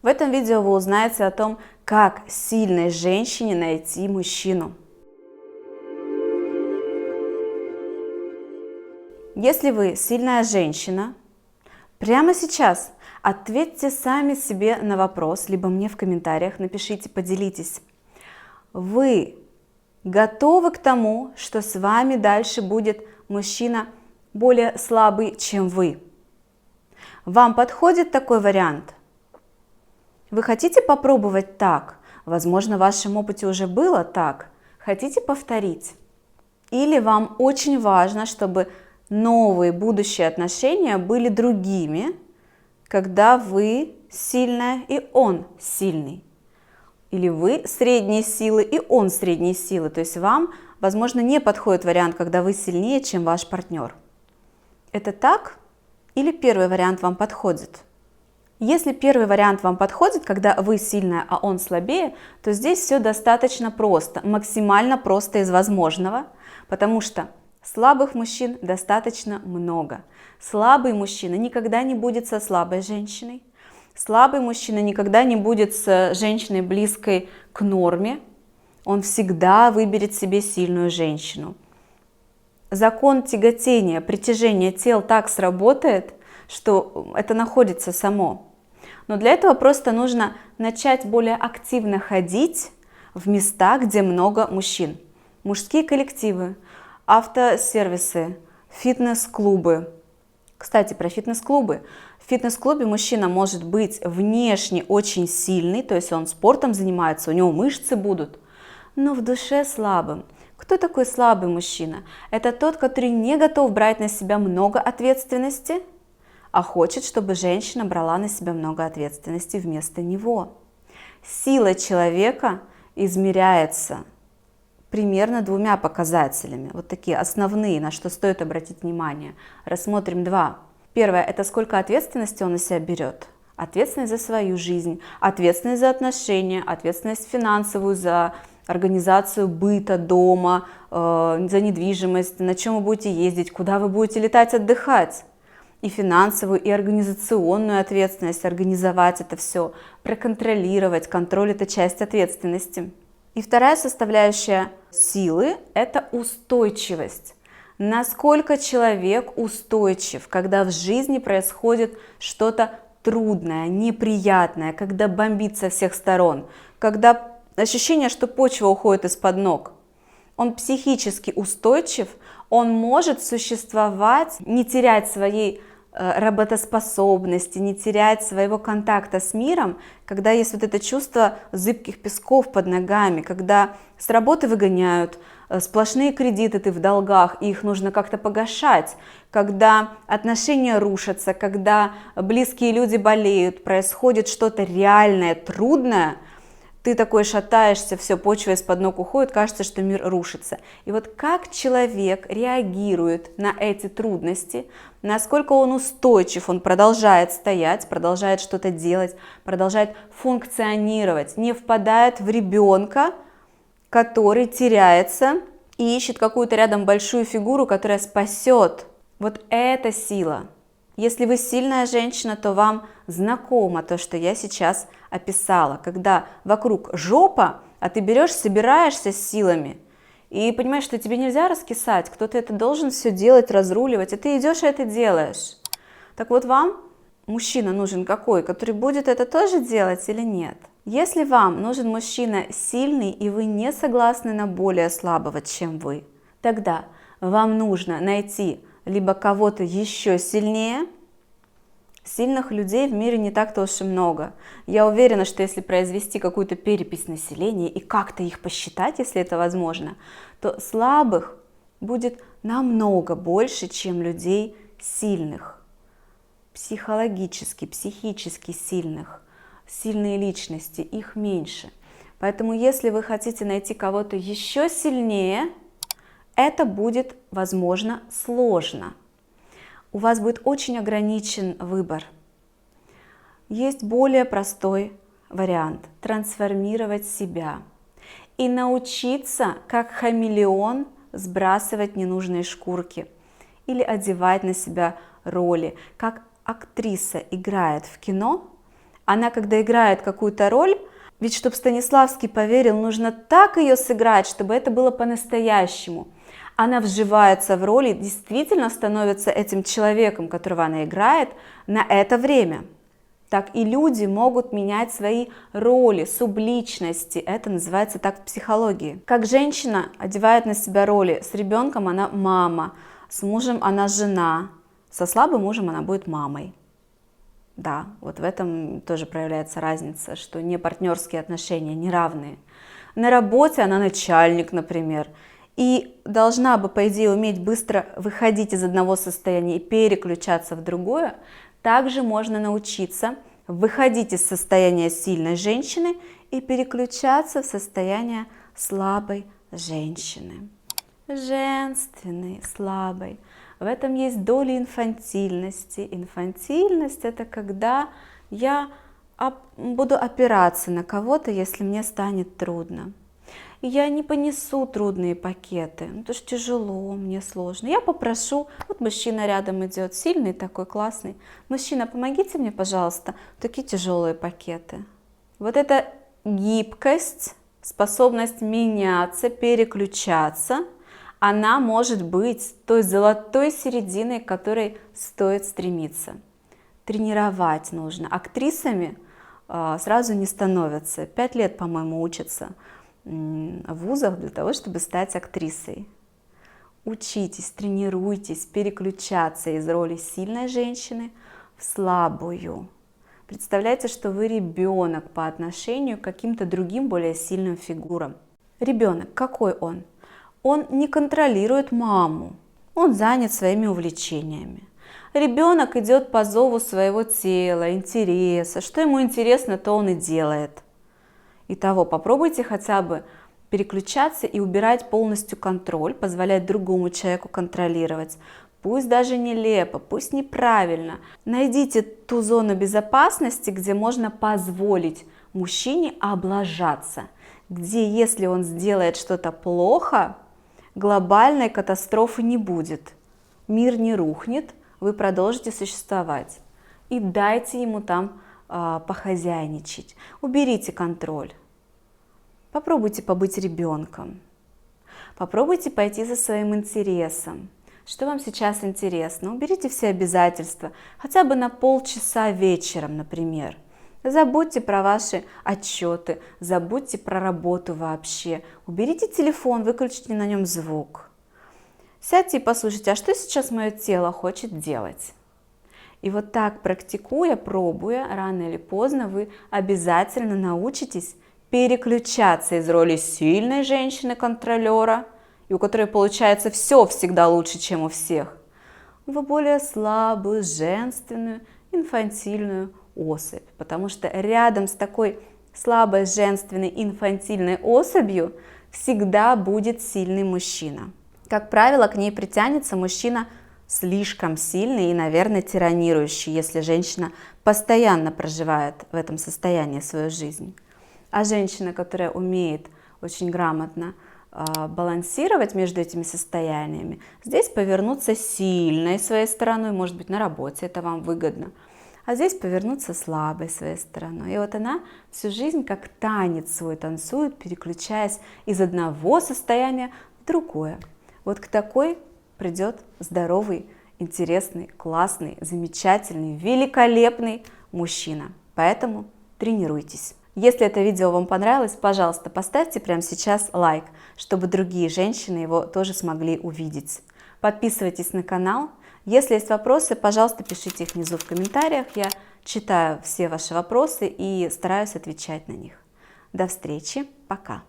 В этом видео вы узнаете о том, как сильной женщине найти мужчину. Если вы сильная женщина, прямо сейчас ответьте сами себе на вопрос, либо мне в комментариях напишите, поделитесь. Вы готовы к тому, что с вами дальше будет мужчина более слабый, чем вы? Вам подходит такой вариант? Вы хотите попробовать так? Возможно, в вашем опыте уже было так. Хотите повторить? Или вам очень важно, чтобы новые будущие отношения были другими, когда вы сильная и он сильный? Или вы средней силы и он средней силы? То есть вам, возможно, не подходит вариант, когда вы сильнее, чем ваш партнер. Это так? Или первый вариант вам подходит? Если первый вариант вам подходит, когда вы сильная, а он слабее, то здесь все достаточно просто, максимально просто из возможного, потому что слабых мужчин достаточно много. Слабый мужчина никогда не будет со слабой женщиной, слабый мужчина никогда не будет с женщиной близкой к норме, он всегда выберет себе сильную женщину. Закон тяготения, притяжения тел так сработает, что это находится само. Но для этого просто нужно начать более активно ходить в места, где много мужчин. Мужские коллективы, автосервисы, фитнес-клубы. Кстати, про фитнес-клубы. В фитнес-клубе мужчина может быть внешне очень сильный, то есть он спортом занимается, у него мышцы будут, но в душе слабым. Кто такой слабый мужчина? Это тот, который не готов брать на себя много ответственности, а хочет, чтобы женщина брала на себя много ответственности вместо него. Сила человека измеряется примерно двумя показателями, вот такие основные, на что стоит обратить внимание. Рассмотрим два. Первое – это сколько ответственности он на себя берет. Ответственность за свою жизнь, ответственность за отношения, ответственность финансовую, за организацию быта, дома, за недвижимость, на чем вы будете ездить, куда вы будете летать, отдыхать. И финансовую, и организационную ответственность, организовать это все, проконтролировать. Контроль – это часть ответственности. И вторая составляющая силы – это устойчивость. Насколько человек устойчив, когда в жизни происходит что-то трудное, неприятное, когда бомбит со всех сторон, когда ощущение, что почва уходит из-под ног. Он психически устойчив, он может существовать, не терять своей работоспособности, не терять своего контакта с миром, когда есть вот это чувство зыбких песков под ногами, когда с работы выгоняют, сплошные кредиты, ты в долгах, и их нужно как-то погашать, когда отношения рушатся, когда близкие люди болеют, происходит что-то реальное, трудное, ты такой шатаешься, все, почва из-под ног уходит, кажется, что мир рушится. И вот как человек реагирует на эти трудности, насколько он устойчив, он продолжает стоять, продолжает что-то делать, продолжает функционировать, не впадает в ребенка, который теряется и ищет какую-то рядом большую фигуру, которая спасет. Вот это сила. Если вы сильная женщина, то вам знакомо то, что я сейчас описала, когда вокруг жопа, а ты берешь, собираешься с силами и понимаешь, что тебе нельзя раскисать, кто-то это должен все делать, разруливать, и ты идешь и это делаешь. Так вот вам мужчина нужен какой, который будет это тоже делать или нет? Если вам нужен мужчина сильный, и вы не согласны на более слабого, чем вы, тогда вам нужно найти либо кого-то еще сильнее. Сильных людей в мире не так-то уж и много. Я уверена, что если произвести какую-то перепись населения и как-то их посчитать, если это возможно, то слабых будет намного больше, чем людей сильных. Психологически, психически сильных. Сильные личности, их меньше. Поэтому если вы хотите найти кого-то еще сильнее, это будет, возможно, сложно. У вас будет очень ограничен выбор. Есть более простой вариант – трансформировать себя и научиться, как хамелеон, сбрасывать ненужные шкурки или одевать на себя роли. Как актриса играет в кино, Она, когда играет какую-то роль, ведь чтобы Станиславский поверил, нужно так ее сыграть, чтобы это было по-настоящему. Она вживается в роль и действительно становится этим человеком, которого она играет, на это время. Так и люди могут менять свои роли, субличности. Это называется так в психологии. Как женщина одевает на себя роли. С ребенком она мама, с мужем она жена, со слабым мужем она будет мамой. Да, вот в этом тоже проявляется разница, что не партнерские отношения, не равные. На работе она начальник, например, и должна бы, по идее, уметь быстро выходить из одного состояния и переключаться в другое. Также можно научиться выходить из состояния сильной женщины и переключаться в состояние слабой женщины. Женственной, слабой. В этом есть доля инфантильности. Инфантильность – это когда я буду опираться на кого-то, если мне станет трудно. И я не понесу трудные пакеты, потому что тяжело, мне сложно. Я попрошу, вот мужчина рядом идет, сильный такой, классный. Мужчина, помогите мне, пожалуйста, такие тяжелые пакеты. Вот эта гибкость, способность меняться, переключаться, она может быть той золотой серединой, к которой стоит стремиться. Тренировать нужно. Актрисами сразу не становятся. 5 лет, по-моему, учатся в вузах для того, чтобы стать актрисой. Учитесь, тренируйтесь, переключаться из роли сильной женщины в слабую. Представляете, что вы ребенок по отношению к каким-то другим более сильным фигурам. Ребенок, какой он? Он не контролирует маму, он занят своими увлечениями. Ребенок идет по зову своего тела, интереса, что ему интересно, то он и делает. Итого, попробуйте хотя бы переключаться и убирать полностью контроль, позволять другому человеку контролировать. Пусть даже нелепо, пусть неправильно. Найдите ту зону безопасности, где можно позволить мужчине облажаться, где, если он сделает что-то плохо, глобальной катастрофы не будет. Мир не рухнет, вы продолжите существовать. И дайте ему там похозяйничать. Уберите контроль. Попробуйте побыть ребенком. Попробуйте пойти за своим интересом. Что вам сейчас интересно? Уберите все обязательства, хотя бы на полчаса вечером, например. Забудьте про ваши отчеты, забудьте про работу вообще. Уберите телефон, выключите на нем звук. Сядьте и послушайте, а что сейчас мое тело хочет делать? И вот так, практикуя, пробуя, рано или поздно вы обязательно научитесь переключаться из роли сильной женщины-контролера, и у которой получается все всегда лучше, чем у всех, в более слабую, женственную, инфантильную особь. Потому что рядом с такой слабой, женственной, инфантильной особью всегда будет сильный мужчина. Как правило, к ней притянется мужчина слишком сильный и, наверное, тиранирующий, если женщина постоянно проживает в этом состоянии свою жизнь. А женщина, которая умеет очень грамотно балансировать между этими состояниями, здесь повернуться сильной своей стороной, может быть, на работе это вам выгодно, а здесь повернуться слабой своей стороной. И вот она всю жизнь как танец свой танцует, переключаясь из одного состояния в другое. Вот к такой придет здоровый, интересный, классный, замечательный, великолепный мужчина. Поэтому тренируйтесь. Если это видео вам понравилось, пожалуйста, поставьте прямо сейчас лайк, чтобы другие женщины его тоже смогли увидеть. Подписывайтесь на канал. Если есть вопросы, пожалуйста, пишите их внизу в комментариях. Я читаю все ваши вопросы и стараюсь отвечать на них. До встречи. Пока.